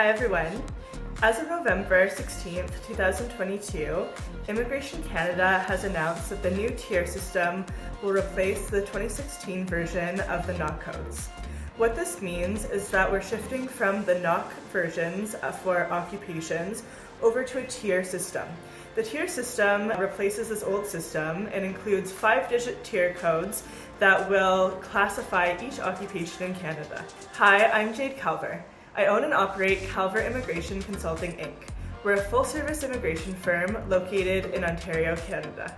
Hi everyone. As of November 16th, 2022, Immigration Canada has announced that the new TEER system will replace the 2016 version of the NOC codes. What this means is that we're shifting from the NOC versions for occupations over to a TEER system. The TEER system replaces this old system and includes 5-digit TEER codes that will classify each occupation in Canada. Hi, I'm Jade Calver. I own and operate Calver Immigration Consulting Inc. We're a full-service immigration firm located in Ontario, Canada.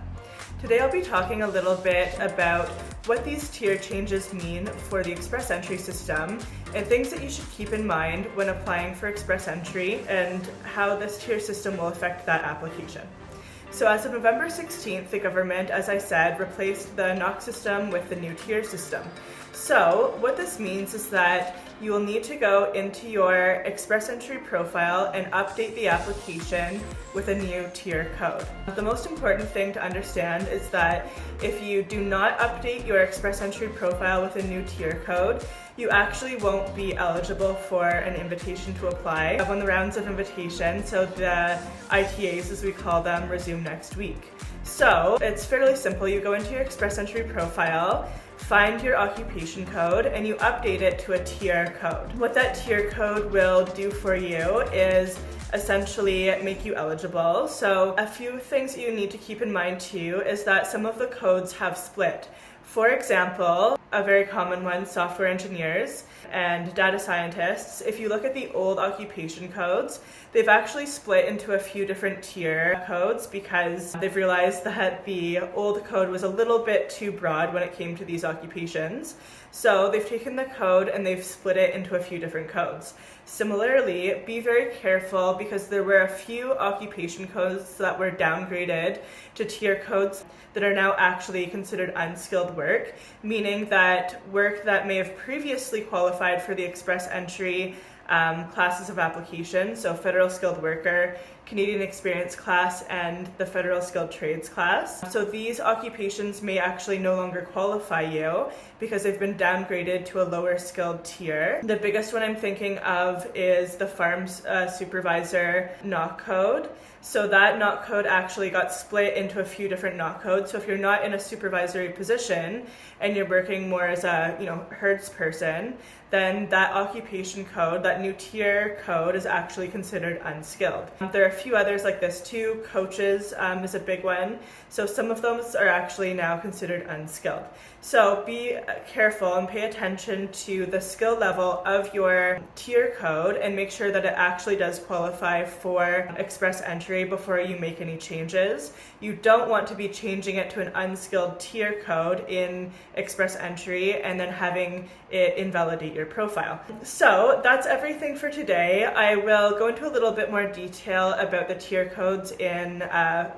Today I'll be talking a little bit about what these TEER changes mean for the express entry system and things that you should keep in mind when applying for express entry and how this TEER system will affect that application. So as of November 16th, the government, as I said, replaced the NOC system with the new TEER system. So what this means is that you will need to go into your express entry profile and update the application with a new TEER code. The most important thing to understand is that if you do not update your express entry profile with a new TEER code, you actually won't be eligible for an invitation to apply when the rounds of invitation, so the ITAs as we call them, resume next week. So it's fairly simple. You go into your express entry profile, find your occupation code, and you update it to a TEER code. What that TEER code will do for you is essentially make you eligible. So a few things you need to keep in mind too is that some of the codes have split. For example, a very common one, software engineers and data scientists. If you look at the old occupation codes, they've actually split into a few different TEER codes because they've realized that the old code was a little bit too broad when it came to these occupations. So they've taken the code and they've split it into a few different codes. Similarly, be very careful because there were a few occupation codes that were downgraded to TEER codes that are now actually considered unskilled work, meaning that work that may have previously qualified for the express entry classes of application, so Federal Skilled Worker, Canadian Experience class, and the Federal Skilled Trades class. So these occupations may actually no longer qualify you because they've been downgraded to a lower skilled tier. The biggest one I'm thinking of is the farms supervisor NOC code. So that NOC code actually got split into a few different NOC codes. So if you're not in a supervisory position and you're working more as a herds person, then that occupation code, that new TEER code, is actually considered unskilled. There are a few others like this too. Coaches is a big one. So some of those are actually now considered unskilled. So be careful and pay attention to the skill level of your TEER code and make sure that it actually does qualify for express entry before you make any changes. You don't want to be changing it to an unskilled TEER code in express entry and then having it invalidate your profile. So that's everything for today. I will go into a little bit more detail about the TEER codes in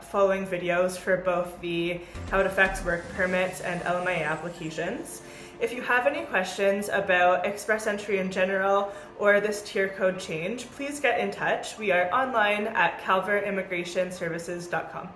following videos for both the how it affects work permits and LMIA applications. If you have any questions about express entry in general or this TEER code change, please get in touch. We are online at calverimmigrationservices.com.